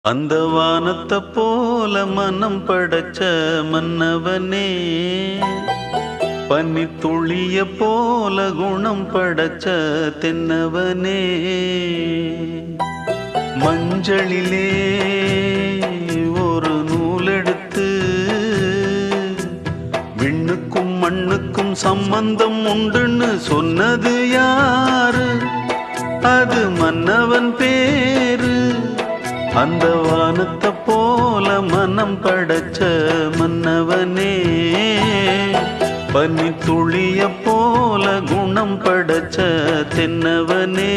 அந்த வானத்தை போல மனம் படைச்ச மன்னவனே, பனி துளிய போல குணம் படைச்ச தென்னவனே, மஞ்சளிலே ஒரு நூலெடுத்து விண்ணுக்கும் மண்ணுக்கும் சம்பந்தம் உண்டுன்னு சொன்னது யாரு? அது மன்னவன் பேரு. அந்த வானத்தை போல மனம் படைச்ச மன்னவனே, பனி துளிய போல குணம் படைச்ச தென்னவனே.